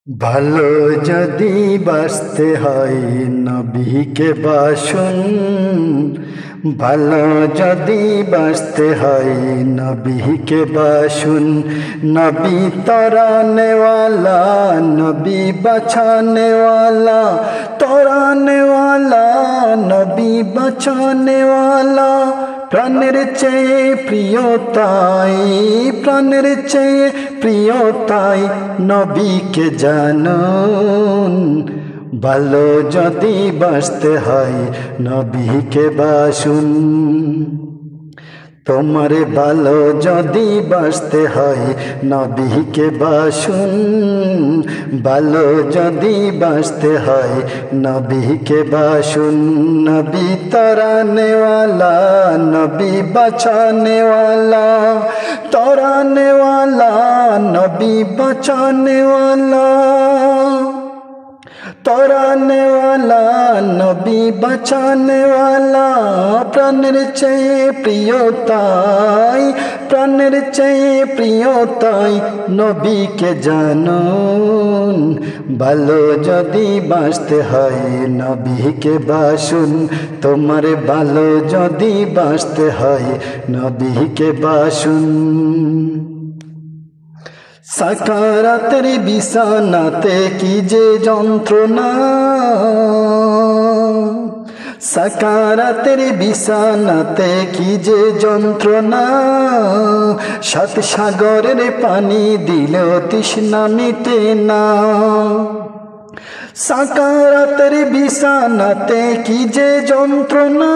ভালো যদি বাঁচতে হয় নবীকে বাসুন, ভালো যদি বাঁচতে হয় নবীকে বাসুন। নবী তরানেওয়ালা, নবী বাঁচানেওয়ালা, তরানেওয়ালা, নবী বাঁচানেওয়ালা। প্রাণের চেয়ে প্রিয় তাই, প্রাণের চেয়ে প্রিয় তাই নবীকে জানুন। ভালো যদি বাঁচতে হয় নবীকে বাসুন। তোমার ভালো যদি বাঁচতে হয় নবীকে বাসুন, ভালো যদি বাঁচতে হয় নবীকে বাসুন। নবী তরানেওয়ালা, নবী বাঁচানেওয়ালা, তরানেওয়ালা, নবী বাঁচানেওয়ালা, তরানেওয়ালা, নবী বাঁচানেওয়ালা। প্রাণের চেয়ে প্রিয় তাই, প্রাণের চেয়ে প্রিয় তাই নবীকে জানুন। ভালো যদি বাঁচতে হয় নবীকে বাসুন, তোমার ভালো যদি বাঁচতে হয় নবীকে বাসুন। সাকারাতের বিছানাতে কি যে যন্ত্রণা, সাকারাতের বিছানাতে কি যে যন্ত্রণা। সাত সাগরের পানি দিলেও তৃষ্ণা মিটে না। সাকারাতের বিছানাতে কি যে যন্ত্রণা,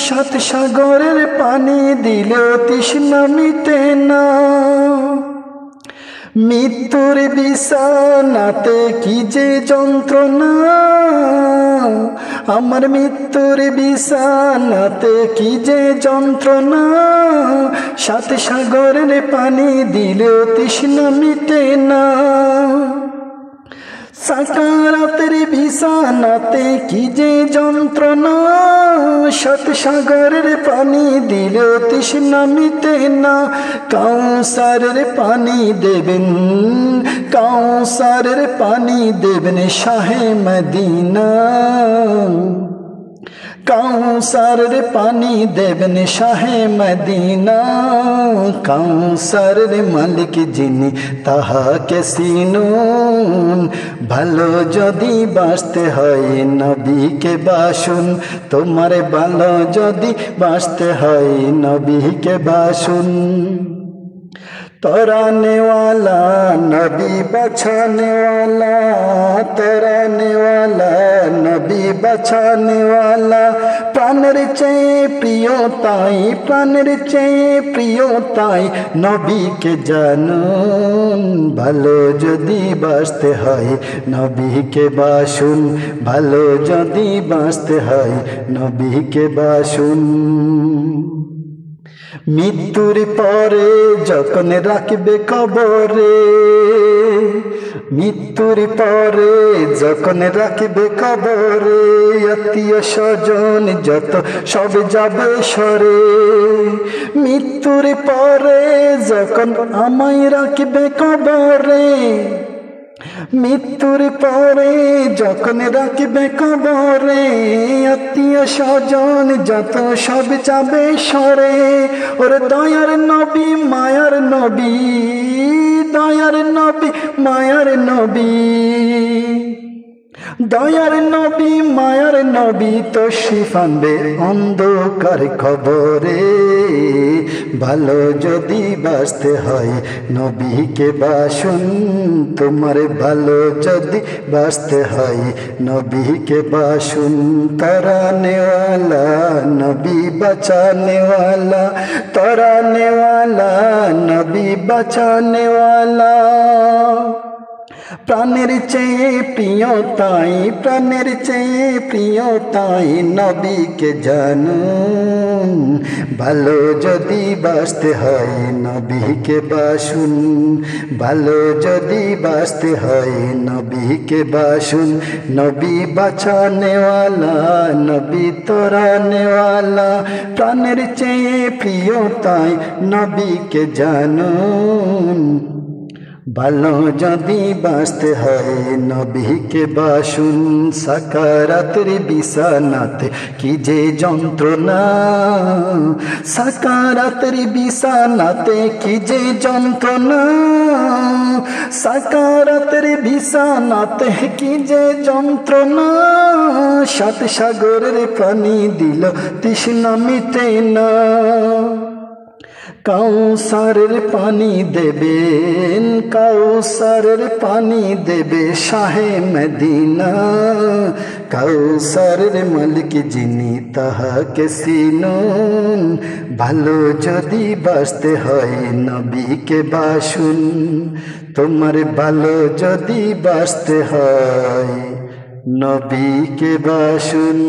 সাত সাগরের পানি দিলেও তৃষ্ণা মিটে না। মৃত্যুর বিছানাতে কি যে যন্ত্রণা, আমার মৃত্যুর বিছানাতে কি যে যন্ত্রণা। সাত সাগরের পানি দিলেও তৃষ্ণা মিটে না। সাকারাতের বিছানাতে কি যে যন্ত্রণা, সাত সাগরের পানি দিলেও তৃষ্ণা মিটে না। কাউসারের পানি দেবেন, কাউসারের পানি দেবেন শাহে মদিনা। কাউসারের পানি দেবেন শাহে মদিনা। কাউসারের মালিক যিনি তাহাকে চিনুন। ভালো যদি বাঁচতে হয় নবীকে বাসুন, তোমার ভালো যদি বাঁচতে হয় নবীকে বাসুন। তরানেওয়ালা, নবী বাঁচানেওয়ালা, তরানেওয়ালা, নবী বাঁচানেওয়ালা। প্রাণের চেয়ে প্রিয় তাই, প্রাণের চেয়ে প্রিয় তাই নবীকে জানুন। ভালো যদি বাঁচতে হয় নবীকে বাসুন, ভালো যদি বাঁচতে হয় নবীকে বাসুন। মৃত্যুর পরে যখন রাখবে কবরে, মৃত্যুর পরে যখন রাখবে কবরে, আত্মীয় স্বজন যত সব যাবে সরে। মৃত্যুর পরে যখন আমায় রাখবে কবরে, মৃত্যুর পরে যখন রাখবে কবরে, আত্মীয় স্বজন যত সব যাবে সরে। ওরে দয়ার নবী মায়ার নবী, দয়ার নবী মায়ার নবী, দয়ার নবী মায়ার নবী তশরিফ আনবে অন্ধকার কবরে। ভালো যদি বাঁচতে হয় নবীকে বাসুন, তোমার ভালো যদি বাঁচতে হয় নবীকে বাসুন। তরানেওয়ালা, নবী বাঁচানেওয়ালা, তরানেওয়ালা, নবী বাঁচানেওয়ালা। প্রাণের চেয়ে প্রিয় তাই, প্রাণের চেয়ে প্রিয় তাই নবীকে জানুন। ভালো যদি বাঁচতে হয় নবীকে বাসুন, ভালো যদি বাঁচতে হয় নবীকে বাসুন। নবী বাঁচানেওয়ালা, নবী তরানেওয়ালা। প্রাণের চেয়ে প্রিয় তাই নবীকে জানুন। ভালো যদি বাঁচতে হয় নবীকে বাসুন, সাকারাতের বিছানাতে কি যে যন্ত্রণা, সাকারাতের বিছানাতে কি যে যন্ত্রণা, সাকারাতের বিছানাতে কি যে যন্ত্রণা। সাত সাগরের পানি দিল তৃষ্ণা মিটে না, কাউসারের পানি দেবেন, কাউসারের পানি দেবে শাহে মদিনা। কাউসারের মালিক যিনি তাহাকে চিনুন, ভালো যদি বাঁচতে হয় নবীকে বাসুন, তোমার ভালো যদি বাঁচতে হয় নবীকে বাসুন।